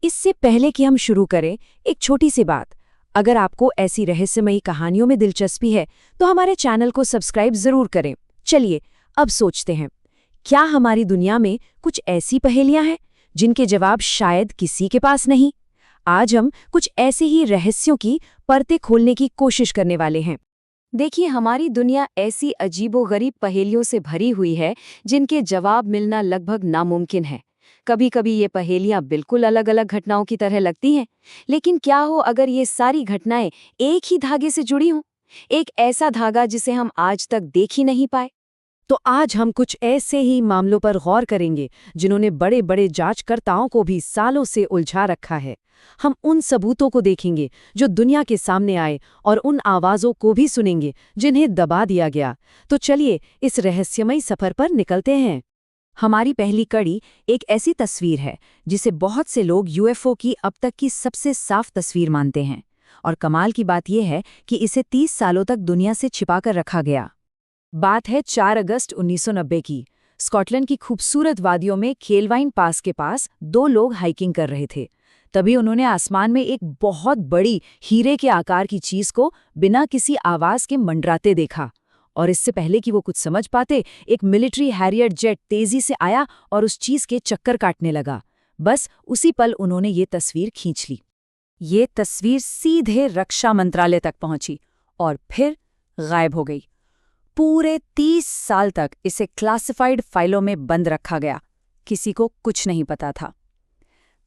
इससे पहले कि हम शुरू करें, एक छोटी सी बात। अगर आपको ऐसी रहस्यमयी कहानियों में दिलचस्पी है तो हमारे चैनल को सब्सक्राइब जरूर करें। चलिए अब सोचते हैं, क्या हमारी दुनिया में कुछ ऐसी पहेलियां हैं जिनके जवाब शायद किसी के पास नहीं। आज हम कुछ ऐसे ही रहस्यों की परतें खोलने की कोशिश करने वाले हैं। देखिए, हमारी दुनिया ऐसी अजीबोगरीब पहेलियों से भरी हुई है जिनके जवाब मिलना लगभग नामुमकिन है। कभी कभी ये पहेलियां बिल्कुल अलग अलग घटनाओं की तरह लगती हैं, लेकिन क्या हो अगर ये सारी घटनाएं एक ही धागे से जुड़ी हों, एक ऐसा धागा जिसे हम आज तक देख ही नहीं पाए। तो आज हम कुछ ऐसे ही मामलों पर गौर करेंगे जिन्होंने बड़े बड़े जांचकर्ताओं को भी सालों से उलझा रखा है। हम उन सबूतों को देखेंगे जो दुनिया के सामने आए और उन आवाज़ों को भी सुनेंगे जिन्हें दबा दिया गया। तो चलिए इस रहस्यमयी सफर पर निकलते हैं। हमारी पहली कड़ी एक ऐसी तस्वीर है जिसे बहुत से लोग यूएफओ की अब तक की सबसे साफ तस्वीर मानते हैं। और कमाल की बात यह है कि इसे 30 सालों तक दुनिया से छिपाकर रखा गया। बात है 4 अगस्त 1990 की। स्कॉटलैंड की खूबसूरत वादियों में केल्वाइन पास के पास दो लोग हाइकिंग कर रहे थे। तभी उन्होंने आसमान में एक बहुत बड़ी हीरे के आकार की चीज को बिना किसी आवाज के मंडराते देखा। और इससे पहले कि वो कुछ समझ पाते, एक मिलिट्री हैरियर जेट तेजी से आया और उस चीज के चक्कर काटने लगा। बस उसी पल उन्होंने ये तस्वीर खींच ली। ये तस्वीर सीधे रक्षा मंत्रालय तक पहुंची और फिर गायब हो गई। पूरे 30 साल तक इसे क्लासिफाइड फाइलों में बंद रखा गया। किसी को कुछ नहीं पता था।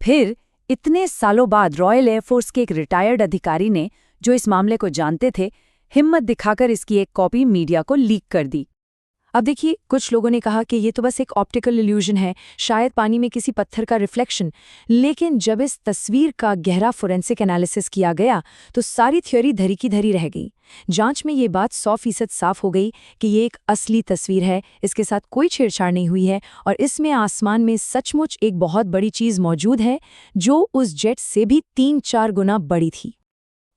फिर इतने सालों बाद रॉयल एयरफोर्स के एक रिटायर्ड अधिकारी ने, जो इस मामले को जानते थे, हिम्मत दिखाकर इसकी एक कॉपी मीडिया को लीक कर दी। अब देखिए, कुछ लोगों ने कहा कि ये तो बस एक ऑप्टिकल इल्यूजन है, शायद पानी में किसी पत्थर का रिफ्लेक्शन। लेकिन जब इस तस्वीर का गहरा फोरेंसिक एनालिसिस किया गया तो सारी थ्योरी धरी की धरी रह गई। जांच में ये बात 100% साफ हो गई कि ये एक असली तस्वीर है, इसके साथ कोई छेड़छाड़ नहीं हुई है और इसमें आसमान में सचमुच एक बहुत बड़ी चीज़ मौजूद है जो उस जेट से भी 3-4 गुना बड़ी थी।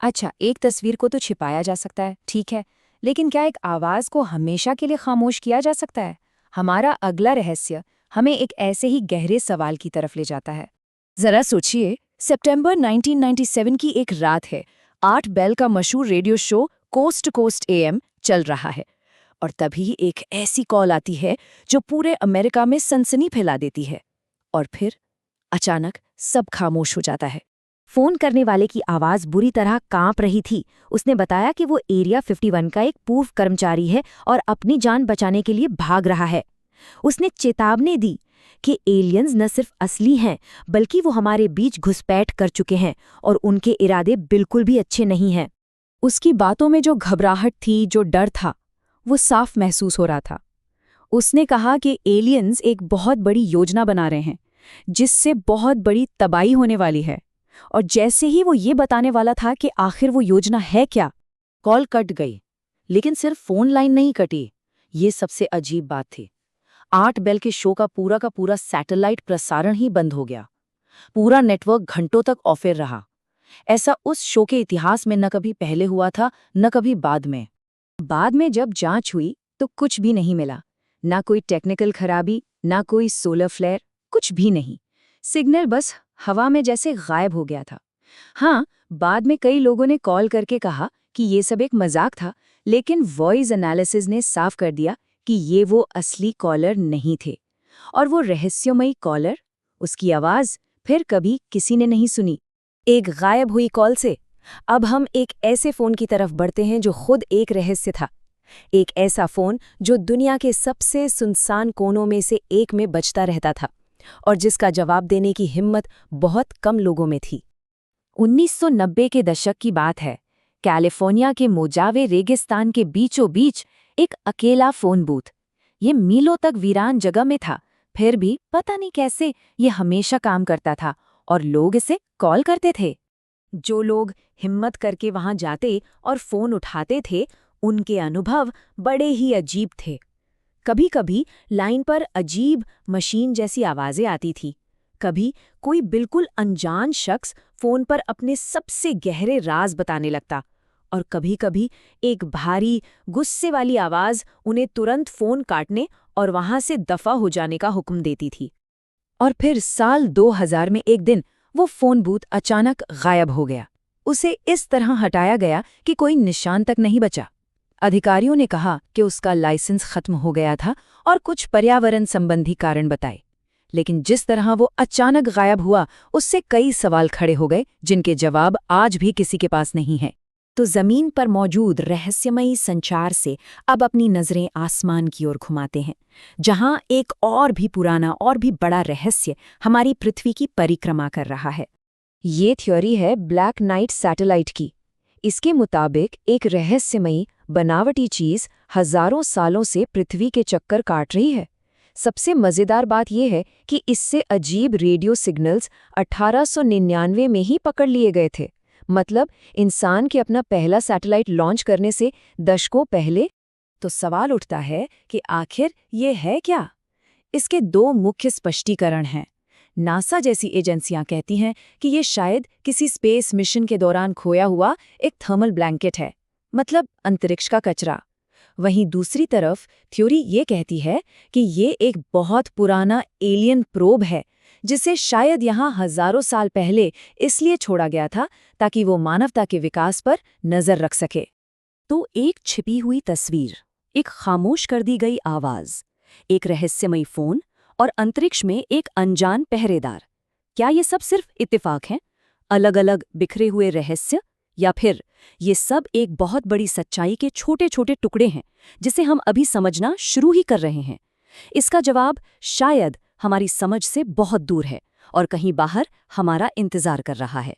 अच्छा, एक तस्वीर को तो छिपाया जा सकता है, ठीक है, लेकिन क्या एक आवाज़ को हमेशा के लिए खामोश किया जा सकता है? हमारा अगला रहस्य हमें एक ऐसे ही गहरे सवाल की तरफ ले जाता है। जरा सोचिए, सितंबर 1997 की एक रात है। 8 बेल का मशहूर radio show Coast to Coast AM चल रहा है और तभी एक ऐसी कॉल आती है जो पूरे अमेरिका में सनसनी फैला देती है। और फिर अचानक सब खामोश हो जाता है। फोन करने वाले की आवाज बुरी तरह कांप रही थी। उसने बताया कि वो एरिया 51 का एक पूर्व कर्मचारी है और अपनी जान बचाने के लिए भाग रहा है। उसने चेतावनी दी कि एलियंस न सिर्फ असली हैं, बल्कि वो हमारे बीच घुसपैठ कर चुके हैं और उनके इरादे बिल्कुल भी अच्छे नहीं हैं। उसकी बातों में जो घबराहट थी, जो डर था, वो साफ महसूस हो रहा था। उसने कहा कि एलियंस एक बहुत बड़ी योजना बना रहे हैं जिससे बहुत बड़ी तबाही होने वाली है। और जैसे ही वो ये बताने वाला था कि आखिर वो योजना है क्या, कॉल कट गई। लेकिन सिर्फ फोन लाइन नहीं कटी, ये सबसे अजीब बात थी। 8 बेल के शो का पूरा सैटेलाइट प्रसारण ही बंद हो गया। पूरा नेटवर्क घंटों तक ऑफेयर रहा। ऐसा उस शो के इतिहास में न कभी पहले हुआ था, न कभी बाद में। बाद में जब जांच हुई तो कुछ भी नहीं मिला। ना कोई टेक्निकल खराबी, ना कोई सोलर फ्लेयर, कुछ भी नहीं। सिग्नल बस हवा में जैसे गायब हो गया था। हाँ, बाद में कई लोगों ने कॉल करके कहा कि ये सब एक मजाक था, लेकिन वॉइस एनालिसिस ने साफ कर दिया कि ये वो असली कॉलर नहीं थे। और वो रहस्यमयी कॉलर, उसकी आवाज फिर कभी किसी ने नहीं सुनी। एक गायब हुई कॉल से अब हम एक ऐसे फोन की तरफ बढ़ते हैं जो खुद एक रहस्य था। एक ऐसा फोन जो दुनिया के सबसे सुनसान कोनों में से एक में बजता रहता था और जिसका जवाब देने की हिम्मत बहुत कम लोगों में थी। 1990 के दशक की बात है। कैलिफोर्निया के मोजावे रेगिस्तान के बीचों बीच एक अकेला फोन बूथ। ये मीलों तक वीरान जगह में था, फिर भी पता नहीं कैसे ये हमेशा काम करता था और लोग इसे कॉल करते थे। जो लोग हिम्मत करके वहां जाते और फोन उठाते थे, उनके अनुभव बड़े ही अजीब थे। कभी कभी लाइन पर अजीब मशीन जैसी आवाजें आती थी। कभी कोई बिल्कुल अनजान शख्स फोन पर अपने सबसे गहरे राज बताने लगता और कभी कभी एक भारी गुस्से वाली आवाज उन्हें तुरंत फोन काटने और वहां से दफा हो जाने का हुक्म देती थी। और फिर साल 2000 में एक दिन वो फ़ोन बूथ अचानक गायब हो गया। उसे इस तरह हटाया गया कि कोई निशान तक नहीं बचा। अधिकारियों ने कहा कि उसका लाइसेंस खत्म हो गया था और कुछ पर्यावरण संबंधी कारण बताए। लेकिन जिस तरह वो अचानक गायब हुआ, उससे कई सवाल खड़े हो गए जिनके जवाब आज भी किसी के पास नहीं है। तो जमीन पर मौजूद रहस्यमयी संचार से अब अपनी नजरें आसमान की ओर घुमाते हैं, जहां एक और भी पुराना और भी बड़ा रहस्य हमारी पृथ्वी की परिक्रमा कर रहा है। ये थ्योरी है ब्लैक नाइट सैटेलाइट की। इसके मुताबिक एक रहस्यमयी बनावटी चीज हजारों सालों से पृथ्वी के चक्कर काट रही है। सबसे मजेदार बात यह है कि इससे अजीब रेडियो सिग्नल्स 1899 में ही पकड़ लिए गए थे। मतलब इंसान के अपना पहला सैटेलाइट लॉन्च करने से दशकों पहले। तो सवाल उठता है कि आखिर ये है क्या? इसके दो मुख्य स्पष्टीकरण हैं। नासा जैसी एजेंसियां कहती हैं कि ये शायद किसी स्पेस मिशन के दौरान खोया हुआ एक थर्मल ब्लैंकेट है, मतलब अंतरिक्ष का कचरा। वहीं दूसरी तरफ थ्योरी ये कहती है कि ये एक बहुत पुराना एलियन प्रोब है, जिसे शायद यहाँ हजारों साल पहले इसलिए छोड़ा गया था ताकि वो मानवता के विकास पर नजर रख सके। तो एक छिपी हुई तस्वीर, एक खामोश कर दी गई आवाज, एक रहस्यमयी फोन और अंतरिक्ष में एक अनजान पहरेदार। क्या ये सब सिर्फ इत्तेफाक हैं, अलग अलग बिखरे हुए रहस्य, या फिर ये सब एक बहुत बड़ी सच्चाई के छोटे छोटे टुकड़े हैं जिसे हम अभी समझना शुरू ही कर रहे हैं? इसका जवाब शायद हमारी समझ से बहुत दूर है और कहीं बाहर हमारा इंतजार कर रहा है।